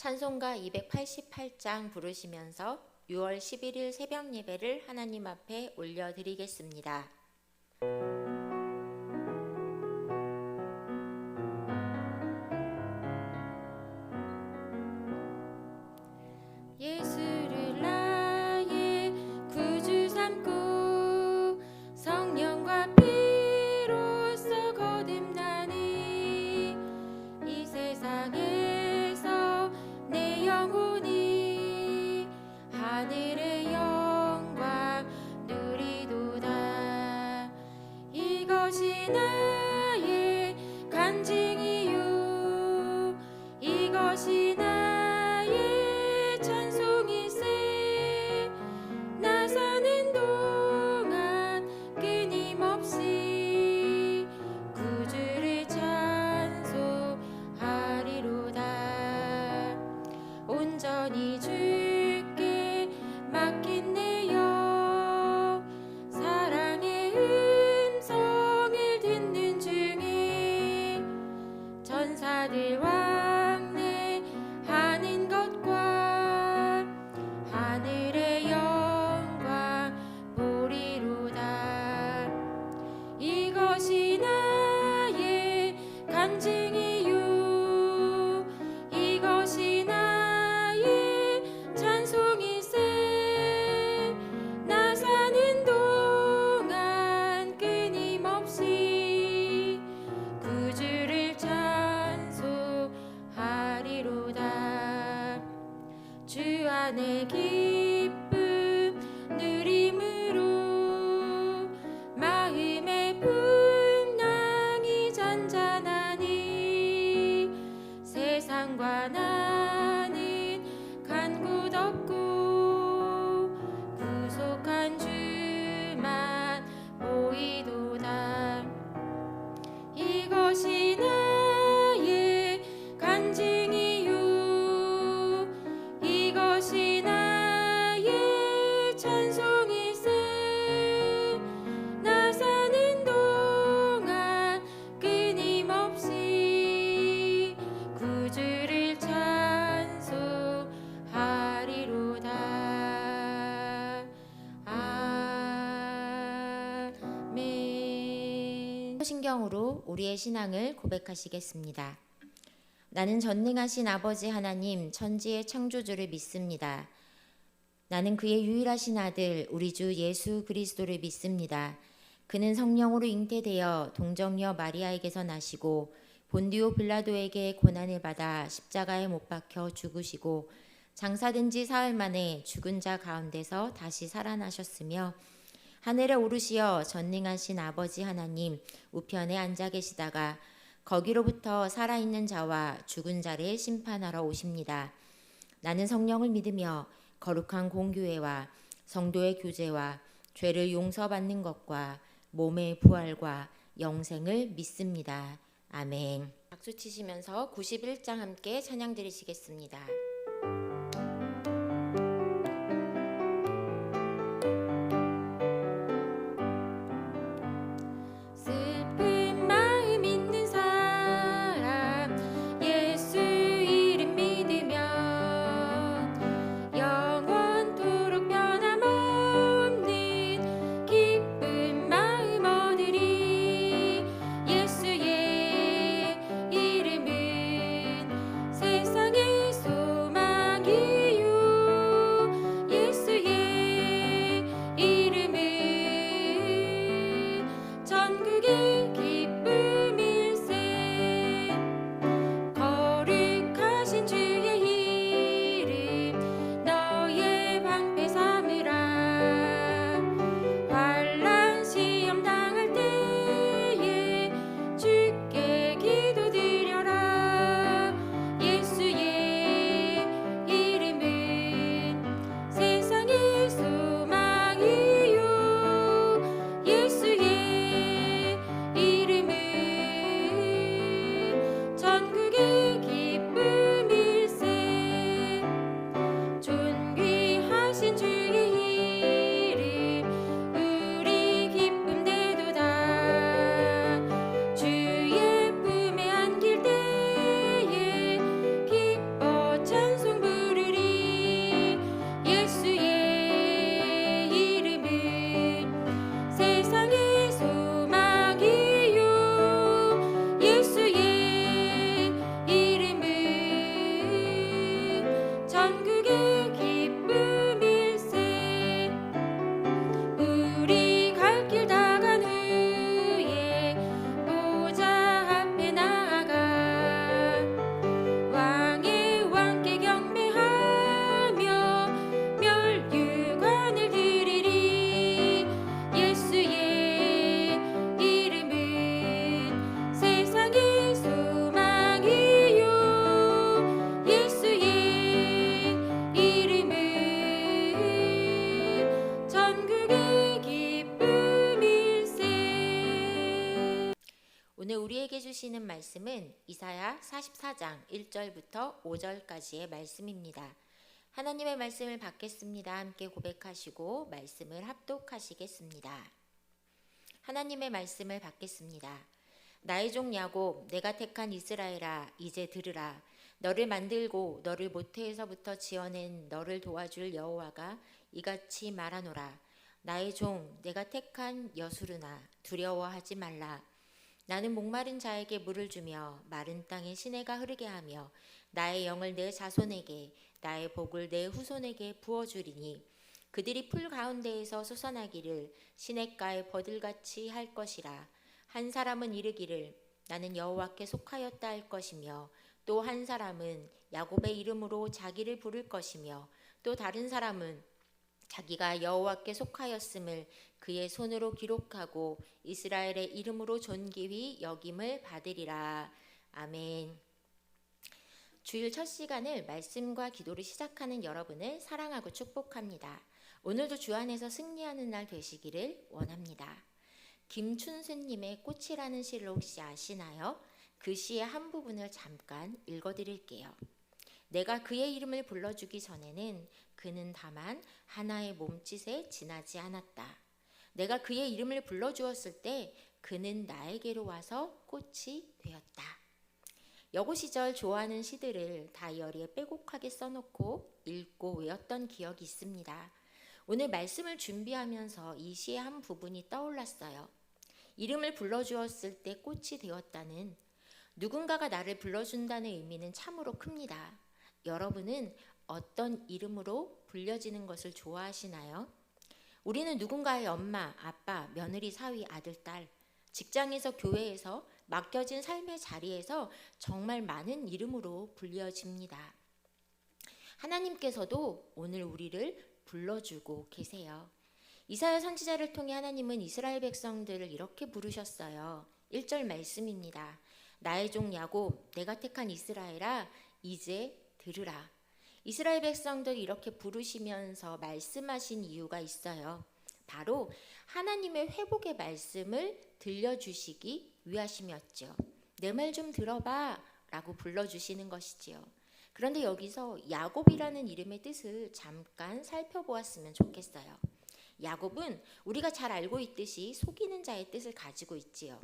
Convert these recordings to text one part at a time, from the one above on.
찬송가 288장 부르시면서 6월 11일 새벽 예배를 하나님 앞에 올려드리겠습니다. 예수를 나의 구주 삼고 성령과 피로써 거듭나니 이 세상에서 내 영혼이 하늘의 영광 누리도다. 이것이 나의 간증이요 이것이 나의 찬송이세. 나 사는 동안 끊임없이 구주를 찬송하리로다. 온전히 주께 맡긴 내 영 사랑의 음성을 듣는 중에 전사들 왕래하는 것과 하늘의 영광 보리로다. 이것이 나의 간증이요 이것이 나의 찬송이세. 나 사는 동안 끊임없이 구주를 찬송하리로다. 주 안에 기쁨 누림으로 마음의 풍랑이 잔잔하니 세상과 나는 간 곳 없고 구속한 주만 보이도다. 이것이 나의 간증이요 이것이 나의 찬송이세. 나 사는 동안 끊임없이 구주를 찬송하리로다. 아멘. 신경으로 우리의 신앙을 고백하시겠습니다. 나는 전능하신 아버지 하나님 천지의 창조주를 믿습니다. 나는 그의 유일하신 아들 우리 주 예수 그리스도를 믿습니다. 그는 성령으로 잉태되어 동정녀 마리아에게서 나시고 본디오 빌라도에게 고난을 받아 십자가에 못 박혀 죽으시고 장사된 지 사흘 만에 죽은 자 가운데서 다시 살아나셨으며 하늘에 오르시어 전능하신 아버지 하나님 우편에 앉아 계시다가 거기로부터 살아있는 자와 죽은 자를 심판하러 오십니다. 나는 성령을 믿으며 거룩한 공교회와 성도의 교제와 죄를 용서받는 것과 몸의 부활과 영생을 믿습니다. 아멘. 박수 치시면서 91장 함께 찬양 드리시겠습니다. 슬픈 마음 있는 사람 예수 이름 믿으면 영원토록 변함없는 기쁜 마음 얻으리. 예수의 이름은 세상의 소망 우리에게 주시는 말씀은 이사야 44장 1절부터 5절까지의 말씀입니다. 하나님의 말씀을 받겠습니다. 함께 고백하시고 말씀을 합독하시겠습니다. 하나님의 말씀을 받겠습니다. 나의 종 야곱, 내가 택한 이스라엘아, 이제 들으라. 너를 만들고 너를 모태에서부터 지어낸 너를 도와줄 여호와가 이같이 말하노라. 나의 종, 내가 택한 여수르나, 두려워하지 말라. 나는 목마른 자에게 물을 주며 마른 땅에 시내가 흐르게 하며 나의 영을 내 자손에게, 나의 복을 내 후손에게 부어주리니 그들이 풀 가운데에서 솟아나기를 시냇가에 버들같이 할 것이라. 한 사람은 이르기를 나는 여호와께 속하였다 할 것이며, 또 한 사람은 야곱의 이름으로 자기를 부를 것이며, 또 다른 사람은 자기가 여호와께 속하였음을 그의 손으로 기록하고 이스라엘의 이름으로 존귀히 여김을 받으리라. 아멘. 주일 첫 시간을 말씀과 기도를 시작하는 여러분을 사랑하고 축복합니다. 오늘도 주 안에서 승리하는 날 되시기를 원합니다. 김춘수님의 꽃이라는 시를 혹시 아시나요? 그 시의 한 부분을 잠깐 읽어드릴게요. 내가 그의 이름을 불러주기 전에는 그는 다만 하나의 몸짓에 지나지 않았다. 내가 그의 이름을 불러주었을 때 그는 나에게로 와서 꽃이 되었다. 여고 시절 좋아하는 시들을 다이어리에 빼곡하게 써놓고 읽고 외웠던 기억이 있습니다. 오늘 말씀을 준비하면서 이 시의 한 부분이 떠올랐어요. 이름을 불러주었을 때 꽃이 되었다는, 누군가가 나를 불러준다는 의미는 참으로 큽니다. 여러분은 어떤 이름으로 불려지는 것을 좋아하시나요? 우리는 누군가의 엄마, 아빠, 며느리, 사위, 아들, 딸, 직장에서, 교회에서, 맡겨진 삶의 자리에서 정말 많은 이름으로 불려집니다. 하나님께서도 오늘 우리를 불러주고 계세요. 이사야 선지자를 통해 하나님은 이스라엘 백성들을 이렇게 부르셨어요. 1절 말씀입니다. 나의 종 야곱, 내가 택한 이스라엘아, 이제 들으라. 이스라엘 백성들 이렇게 부르시면서 말씀하신 이유가 있어요. 바로 하나님의 회복의 말씀을 들려주시기 위하심이었죠. 내 말 좀 들어봐 라고 불러주시는 것이지요. 그런데 여기서 야곱이라는 이름의 뜻을 잠깐 살펴보았으면 좋겠어요. 야곱은 우리가 잘 알고 있듯이 속이는 자의 뜻을 가지고 있지요.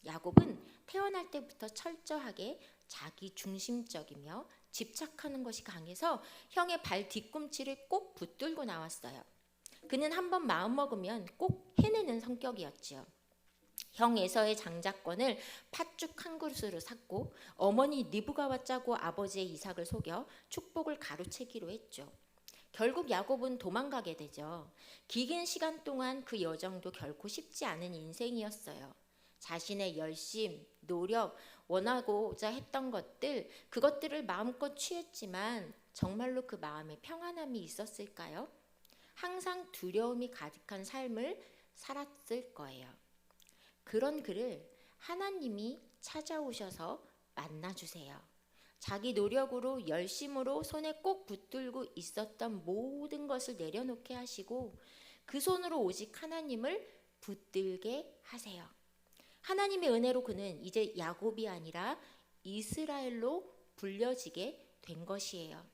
야곱은 태어날 때부터 철저하게 자기 중심적이며 집착하는 것이 강해서 형의 발 뒤꿈치를 꼭 붙들고 나왔어요. 그는 한번 마음먹으면 꼭 해내는 성격이었지요. 형 에서의 장자권을 팥죽 한 그릇으로 샀고, 어머니 리브가와 짜고 아버지의 이삭을 속여 축복을 가로채기로 했죠. 결국 야곱은 도망가게 되죠. 긴 시간 동안 그 여정도 결코 쉽지 않은 인생이었어요. 자신의 열심, 노력, 원하고자 했던 것들, 그것들을 마음껏 취했지만 정말로 그 마음에 평안함이 있었을까요? 항상 두려움이 가득한 삶을 살았을 거예요. 그런 그를 하나님이 찾아오셔서 만나주세요. 자기 노력으로 열심으로 손에 꼭 붙들고 있었던 모든 것을 내려놓게 하시고 그 손으로 오직 하나님을 붙들게 하세요. 하나님의 은혜로 그는 이제 야곱이 아니라 이스라엘로 불려지게 된 것이에요.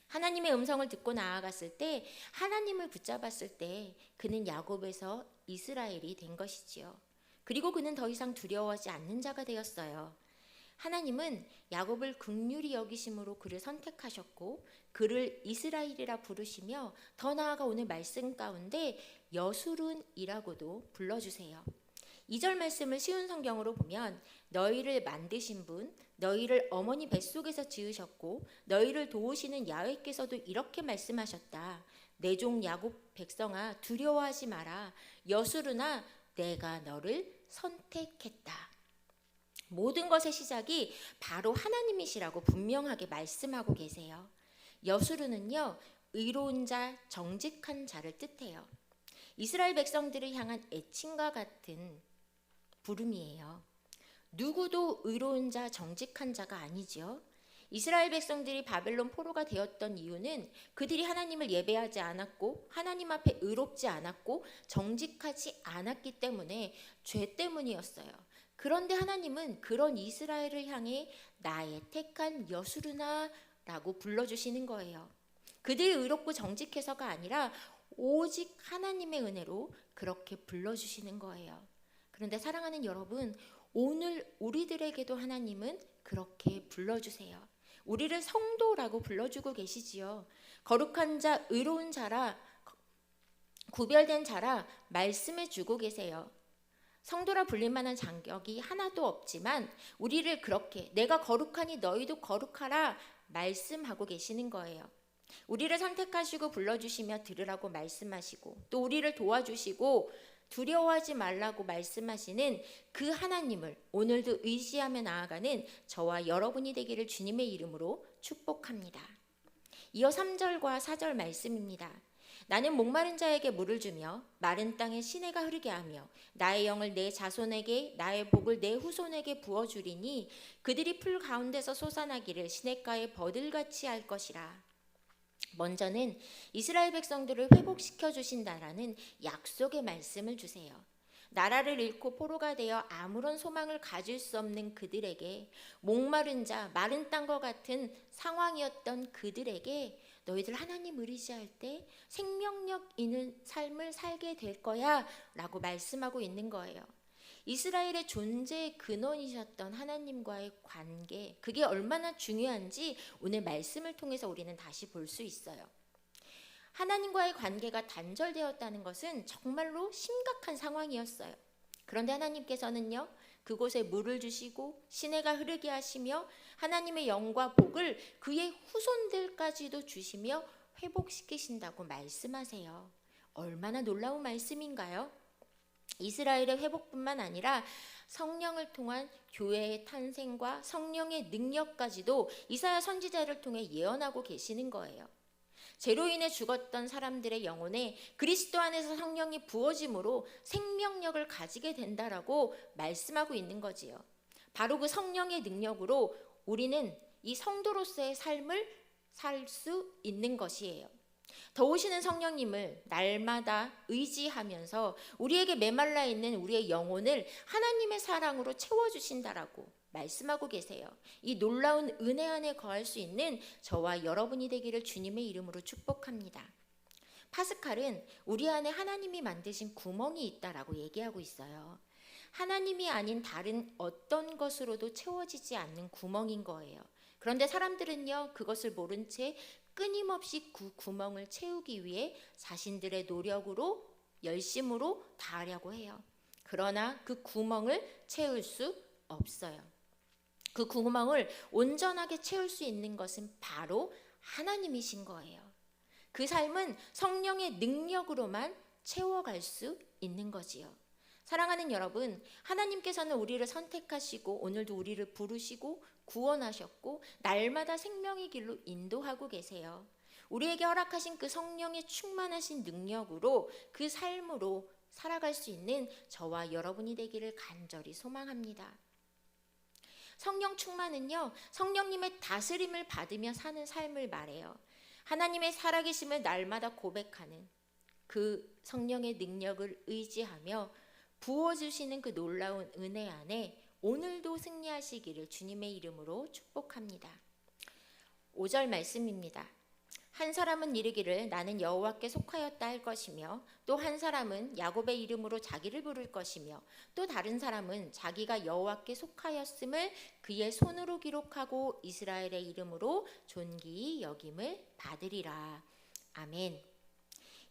하나님의 음성을 듣고 나아갔을 때, 하나님을 붙잡았을 때 그는 야곱에서 이스라엘이 된 것이지요. 그리고 그는 더 이상 두려워하지 않는 자가 되었어요. 하나님은 야곱을 긍휼히 여기심으로 그를 선택하셨고 그를 이스라엘이라 부르시며, 더 나아가 오늘 말씀 가운데 여수룬이라고도 불러주세요. 2절 말씀을 쉬운 성경으로 보면 너희를 만드신 분, 너희를 어머니 뱃속에서 지으셨고 너희를 도우시는 야훼께서도 이렇게 말씀하셨다. 내 종 야곱 백성아, 두려워하지 마라. 여수르나, 내가 너를 선택했다. 모든 것의 시작이 바로 하나님이시라고 분명하게 말씀하고 계세요. 여수르는요, 의로운 자, 정직한 자를 뜻해요. 이스라엘 백성들을 향한 애칭과 같은 부름이에요. 누구도 의로운 자, 정직한 자가 아니죠. 이스라엘 백성들이 바벨론 포로가 되었던 이유는 그들이 하나님을 예배하지 않았고 하나님 앞에 의롭지 않았고 정직하지 않았기 때문에, 죄 때문이었어요. 그런데 하나님은 그런 이스라엘을 향해 나의 택한 여수르나라고 불러주시는 거예요. 그들이 의롭고 정직해서가 아니라 오직 하나님의 은혜로 그렇게 불러주시는 거예요. 그런데 사랑하는 여러분, 오늘 우리들에게도 하나님은 그렇게 불러주세요. 우리를 성도라고 불러주고 계시지요. 거룩한 자, 의로운 자라, 구별된 자라 말씀해 주고 계세요. 성도라 불릴 만한 자격이 하나도 없지만 우리를 그렇게 내가 거룩하니 너희도 거룩하라 말씀하고 계시는 거예요. 우리를 선택하시고 불러주시며 들으라고 말씀하시고 또 우리를 도와주시고 두려워하지 말라고 말씀하시는 그 하나님을 오늘도 의지하며 나아가는 저와 여러분이 되기를 주님의 이름으로 축복합니다. 이어 3절과 4절 말씀입니다. 나는 목마른 자에게 물을 주며 마른 땅에 시내가 흐르게 하며 나의 영을 내 자손에게 나의 복을 내 후손에게 부어주리니 그들이 풀 가운데서 솟아나기를 시냇가에 버들같이 할 것이라. 먼저는 이스라엘 백성들을 회복시켜 주신다라는 약속의 말씀을 주세요. 나라를 잃고 포로가 되어 아무런 소망을 가질 수 없는 그들에게, 목마른 자, 마른 땅과 같은 상황이었던 그들에게 너희들 하나님 의지할 때 생명력 있는 삶을 살게 될 거야 라고 말씀하고 있는 거예요. 이스라엘의 존재의 근원이셨던 하나님과의 관계, 그게 얼마나 중요한지 오늘 말씀을 통해서 우리는 다시 볼 수 있어요. 하나님과의 관계가 단절되었다는 것은 정말로 심각한 상황이었어요. 그런데 하나님께서는요, 그곳에 물을 주시고 시내가 흐르게 하시며 하나님의 영과 복을 그의 후손들까지도 주시며 회복시키신다고 말씀하세요. 얼마나 놀라운 말씀인가요? 이스라엘의 회복뿐만 아니라 성령을 통한 교회의 탄생과 성령의 능력까지도 이사야 선지자를 통해 예언하고 계시는 거예요. 죄로 인해 죽었던 사람들의 영혼에 그리스도 안에서 성령이 부어짐으로 생명력을 가지게 된다라고 말씀하고 있는 거지요. 바로 그 성령의 능력으로 우리는 이 성도로서의 삶을 살 수 있는 것이에요. 더 오시는 성령님을 날마다 의지하면서 우리에게 메말라 있는 우리의 영혼을 하나님의 사랑으로 채워주신다라고 말씀하고 계세요. 이 놀라운 은혜 안에 거할 수 있는 저와 여러분이 되기를 주님의 이름으로 축복합니다. 파스칼은 우리 안에 하나님이 만드신 구멍이 있다라고 얘기하고 있어요. 하나님이 아닌 다른 어떤 것으로도 채워지지 않는 구멍인 거예요. 그런데 사람들은요, 그것을 모른 채 끊임없이 그 구멍을 채우기 위해 자신들의 노력으로 열심으로 다하려고 해요. 그러나 그 구멍을 채울 수 없어요. 그 구멍을 온전하게 채울 수 있는 것은 바로 하나님이신 거예요. 그 삶은 성령의 능력으로만 채워갈 수 있는 거지요. 사랑하는 여러분, 하나님께서는 우리를 선택하시고 오늘도 우리를 부르시고 구원하셨고 날마다 생명의 길로 인도하고 계세요. 우리에게 허락하신 그 성령의 충만하신 능력으로 그 삶으로 살아갈 수 있는 저와 여러분이 되기를 간절히 소망합니다. 성령 충만은요, 성령님의 다스림을 받으며 사는 삶을 말해요. 하나님의 살아계심을 날마다 고백하는 그 성령의 능력을 의지하며 부어주시는 그 놀라운 은혜 안에 오늘도 승리하시기를 주님의 이름으로 축복합니다. 5절 말씀입니다. 한 사람은 이르기를 나는 여호와께 속하였다 할 것이며 또 한 사람은 야곱의 이름으로 자기를 부를 것이며 또 다른 사람은 자기가 여호와께 속하였음을 그의 손으로 기록하고 이스라엘의 이름으로 존귀히 여김을 받으리라. 아멘.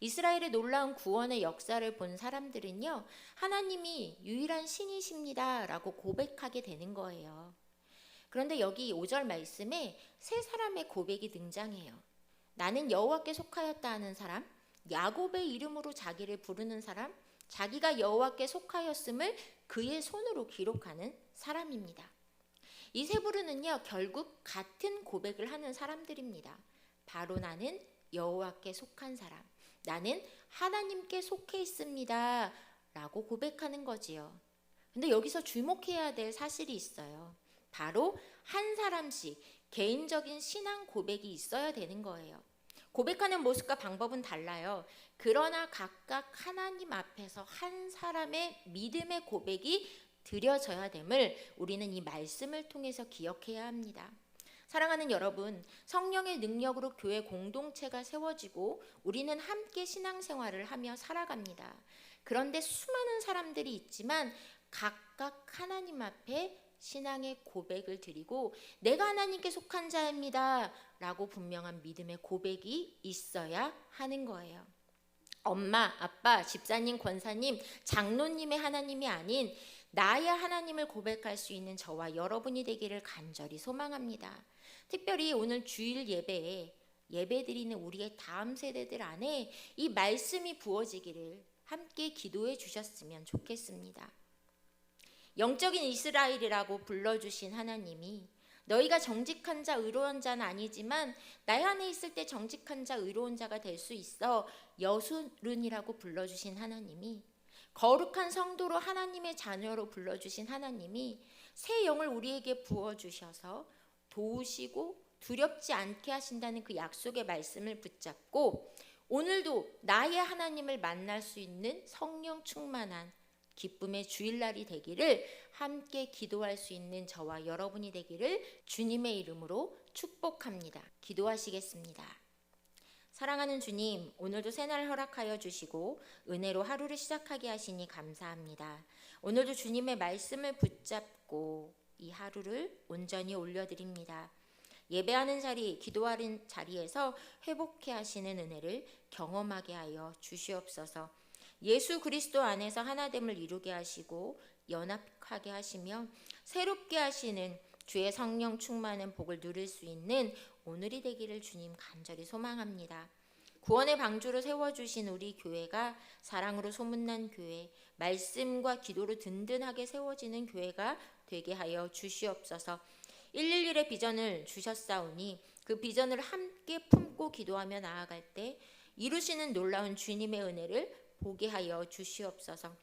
이스라엘의 놀라운 구원의 역사를 본 사람들은요, 하나님이 유일한 신이십니다 라고 고백하게 되는 거예요. 그런데 여기 5절 말씀에 세 사람의 고백이 등장해요. 나는 여호와께 속하였다 하는 사람, 야곱의 이름으로 자기를 부르는 사람, 자기가 여호와께 속하였음을 그의 손으로 기록하는 사람입니다. 이 세 부류는요, 결국 같은 고백을 하는 사람들입니다. 바로 나는 여호와께 속한 사람, 나는 하나님께 속해 있습니다 라고 고백하는 거지요. 근데 여기서 주목해야 될 사실이 있어요. 바로 한 사람씩 개인적인 신앙 고백이 있어야 되는 거예요. 고백하는 모습과 방법은 달라요. 그러나 각각 하나님 앞에서 한 사람의 믿음의 고백이 드려져야 됨을 우리는 이 말씀을 통해서 기억해야 합니다. 사랑하는 여러분, 성령의 능력으로 교회 공동체가 세워지고 우리는 함께 신앙생활을 하며 살아갑니다. 그런데 수많은 사람들이 있지만 각각 하나님 앞에 신앙의 고백을 드리고 내가 하나님께 속한 자입니다 라고 분명한 믿음의 고백이 있어야 하는 거예요. 엄마, 아빠, 집사님, 권사님, 장로님의 하나님이 아닌 나의 하나님을 고백할 수 있는 저와 여러분이 되기를 간절히 소망합니다. 특별히 오늘 주일 예배에 예배드리는 우리의 다음 세대들 안에 이 말씀이 부어지기를 함께 기도해 주셨으면 좋겠습니다. 영적인 이스라엘이라고 불러주신 하나님이 너희가 정직한 자 의로운 자는 아니지만 나의 안에 있을 때 정직한 자 의로운 자가 될 수 있어 여술은이라고 불러주신 하나님이 거룩한 성도로 하나님의 자녀로 불러주신 하나님이 새 영을 우리에게 부어주셔서 도우시고 두렵지 않게 하신다는 그 약속의 말씀을 붙잡고 오늘도 나의 하나님을 만날 수 있는 성령 충만한 기쁨의 주일날이 되기를 함께 기도할 수 있는 저와 여러분이 되기를 주님의 이름으로 축복합니다. 기도하시겠습니다. 사랑하는 주님, 오늘도 새날 허락하여 주시고 은혜로 하루를 시작하게 하시니 감사합니다. 오늘도 주님의 말씀을 붙잡고 이 하루를 온전히 올려드립니다. 예배하는 자리, 기도하는 자리에서 회복해 하시는 은혜를 경험하게 하여 주시옵소서. 예수 그리스도 안에서 하나됨을 이루게 하시고 연합하게 하시며 새롭게 하시는 주의 성령 충만한 복을 누릴 수 있는 오늘이 되기를 주님 간절히 소망합니다. 구원의 방주로 세워주신 우리 교회가 사랑으로 소문난 교회, 말씀과 기도로 든든하게 세워지는 교회가 되게 하여 주시옵소서. 111의 비전을 주셨사오니 그 비전을 함께 품고 기도하며 나아갈 때 이루시는 놀라운 주님의 은혜를 보게 하여 주시옵소서.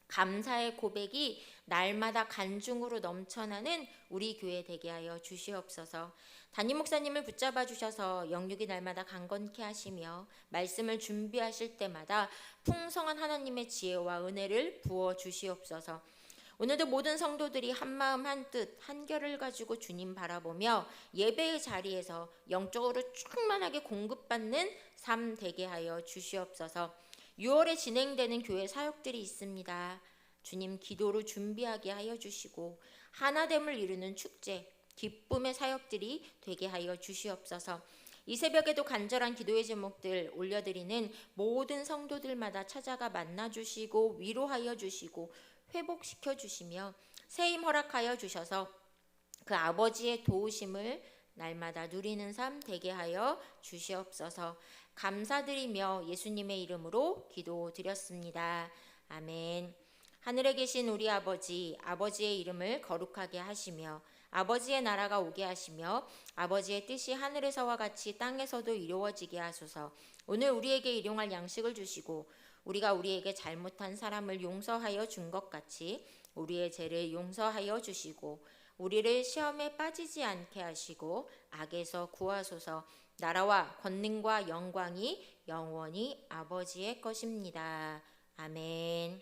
감사의 고백이 날마다 간중으로 넘쳐나는 우리 교회 되게 하여 주시옵소서. 담임 목사님을 붙잡아 주셔서 영육이 날마다 강건케 하시며 말씀을 준비하실 때마다 풍성한 하나님의 지혜와 은혜를 부어 주시옵소서. 오늘도 모든 성도들이 한마음 한뜻 한결을 가지고 주님 바라보며 예배의 자리에서 영적으로 충만하게 공급받는 삶 되게 하여 주시옵소서. 6월에 진행되는 교회 사역들이 있습니다. 주님 기도로 준비하게 하여 주시고 하나됨을 이루는 축제, 기쁨의 사역들이 되게 하여 주시옵소서. 이 새벽에도 간절한 기도의 제목들 올려드리는 모든 성도들마다 찾아가 만나주시고 위로하여 주시고 회복시켜 주시며 새힘 허락하여 주셔서 그 아버지의 도우심을 날마다 누리는 삶 되게 하여 주시옵소서. 감사드리며 예수님의 이름으로 기도드렸습니다. 아멘. 하늘에 계신 우리 아버지, 아버지의 이름을 거룩하게 하시며 아버지의 나라가 오게 하시며 아버지의 뜻이 하늘에서와 같이 땅에서도 이루어지게 하소서. 오늘 우리에게 일용할 양식을 주시고 우리가 우리에게 잘못한 사람을 용서하여 준 것 같이 우리의 죄를 용서하여 주시고 우리를 시험에 빠지지 않게 하시고 악에서 구하소서. 나라와 권능과 영광이 영원히 아버지의 것입니다. 아멘.